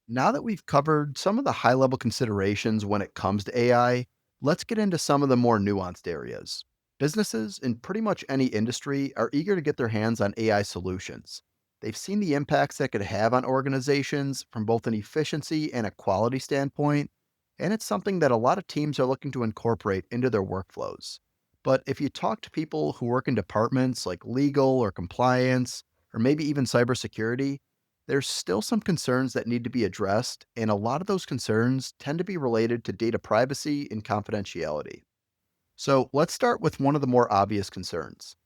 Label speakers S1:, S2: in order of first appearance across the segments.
S1: Now that we've covered some of the high level considerations when it comes to AI, let's get into some of the more nuanced areas. Businesses in pretty much any industry are eager to get their hands on AI solutions. They've seen the impacts that could have on organizations from both an efficiency and a quality standpoint, and it's something that a lot of teams are looking to incorporate into their workflows. But if you talk to people who work in departments like legal or compliance, or maybe even cybersecurity, there's still some concerns that need to be addressed, and a lot of those concerns tend to be related to data privacy and confidentiality. So let's start with one of the more obvious concerns.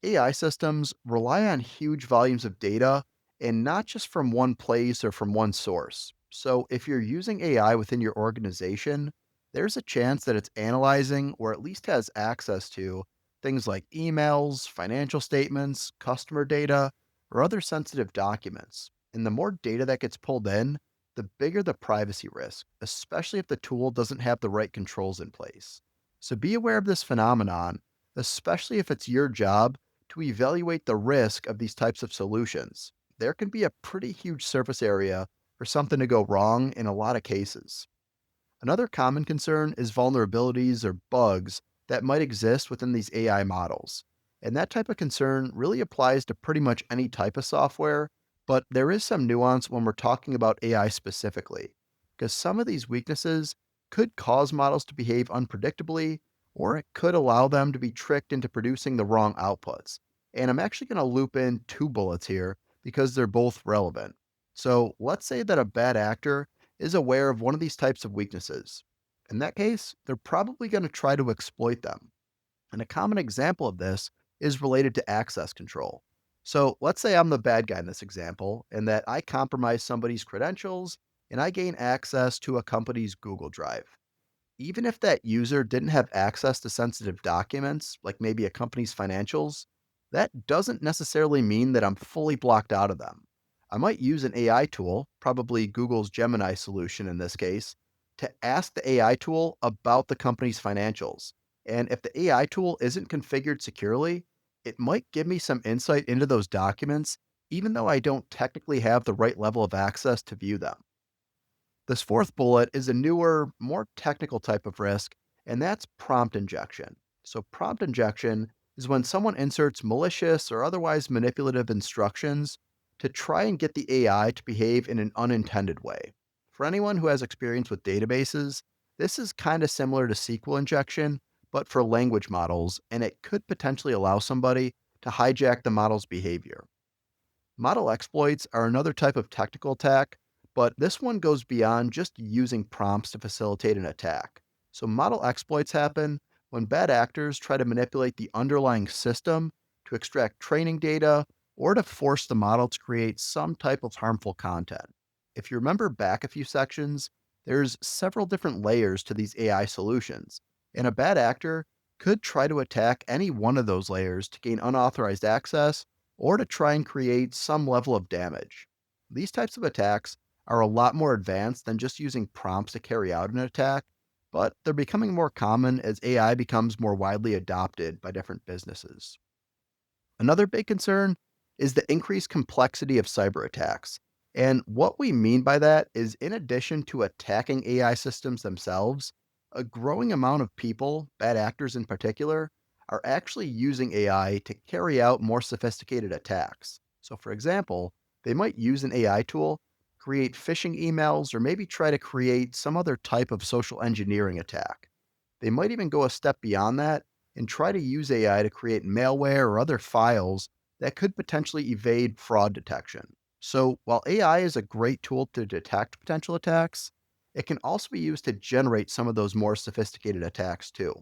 S1: AI systems rely on huge volumes of data and not just from one place or from one source. So if you're using AI within your organization, there's a chance that it's analyzing or at least has access to things like emails, financial statements, customer data, or other sensitive documents. And the more data that gets pulled in, the bigger the privacy risk, especially if the tool doesn't have the right controls in place. So be aware of this phenomenon, especially if it's your job to evaluate the risk of these types of solutions. There can be a pretty huge surface area for something to go wrong in a lot of cases. Another common concern is vulnerabilities or bugs that might exist within these AI models. And that type of concern really applies to pretty much any type of software, but there is some nuance when we're talking about AI specifically, because some of these weaknesses could cause models to behave unpredictably, or it could allow them to be tricked into producing the wrong outputs. And I'm actually going to loop in two bullets here because they're both relevant. So let's say that a bad actor is aware of one of these types of weaknesses. In that case, they're probably going to try to exploit them. And a common example of this is related to access control. So let's say I'm the bad guy in this example, and that I compromise somebody's credentials and I gain access to a company's Google Drive. Even if that user didn't have access to sensitive documents, like maybe a company's financials, that doesn't necessarily mean that I'm fully blocked out of them. I might use an AI tool, probably Google's Gemini solution in this case, to ask the AI tool about the company's financials. And if the AI tool isn't configured securely, it might give me some insight into those documents, even though I don't technically have the right level of access to view them. This fourth bullet is a newer, more technical type of risk, and that's prompt injection. So, prompt injection is when someone inserts malicious or otherwise manipulative instructions to try and get the AI to behave in an unintended way. For anyone who has experience with databases, this is kind of similar to SQL injection, but for language models, and it could potentially allow somebody to hijack the model's behavior. Model exploits are another type of technical attack, but this one goes beyond just using prompts to facilitate an attack. So, model exploits happen when bad actors try to manipulate the underlying system to extract training data or to force the model to create some type of harmful content. If you remember back a few sections, there's several different layers to these AI solutions, and a bad actor could try to attack any one of those layers to gain unauthorized access or to try and create some level of damage. These types of attacks are a lot more advanced than just using prompts to carry out an attack, but they're becoming more common as AI becomes more widely adopted by different businesses. Another big concern is the increased complexity of cyber attacks. And what we mean by that is, in addition to attacking AI systems themselves, a growing amount of people, bad actors in particular, are actually using AI to carry out more sophisticated attacks. So, for example, they might use an AI tool, create phishing emails, or maybe try to create some other type of social engineering attack. They might even go a step beyond that and try to use AI to create malware or other files that could potentially evade fraud detection. So, while AI is a great tool to detect potential attacks, it can also be used to generate some of those more sophisticated attacks too.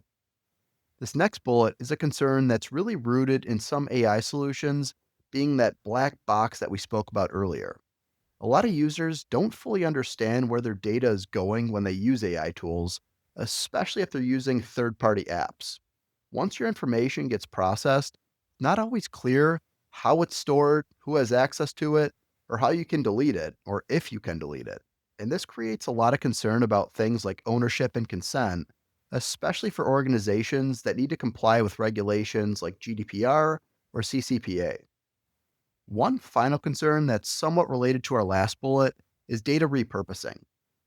S1: This next bullet is a concern that's really rooted in some AI solutions being that black box that we spoke about earlier. A lot of users don't fully understand where their data is going when they use AI tools, especially if they're using third party apps. Once your information gets processed, not always clear how it's stored, who has access to it, or how you can delete it, or if you can delete it. And this creates a lot of concern about things like ownership and consent, especially for organizations that need to comply with regulations like GDPR or CCPA. One final concern that's somewhat related to our last bullet is data repurposing.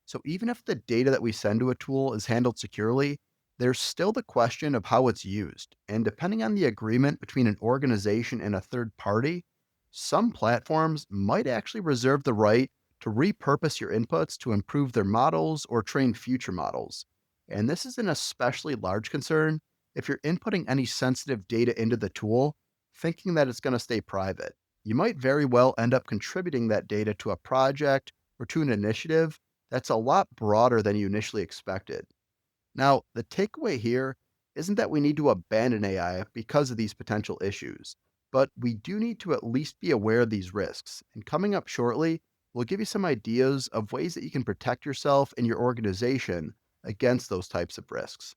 S1: So even if the data that we send to a tool is handled securely, there's still the question of how it's used. And depending on the agreement between an organization and a third party, some platforms might actually reserve the right to repurpose your inputs to improve their models or train future models. And this is an especially large concern if you're inputting any sensitive data into the tool, thinking that it's going to stay private. You might very well end up contributing that data to a project or to an initiative that's a lot broader than you initially expected. Now, the takeaway here isn't that we need to abandon AI because of these potential issues, but we do need to at least be aware of these risks. And coming up shortly, we'll give you some ideas of ways that you can protect yourself and your organization against those types of risks.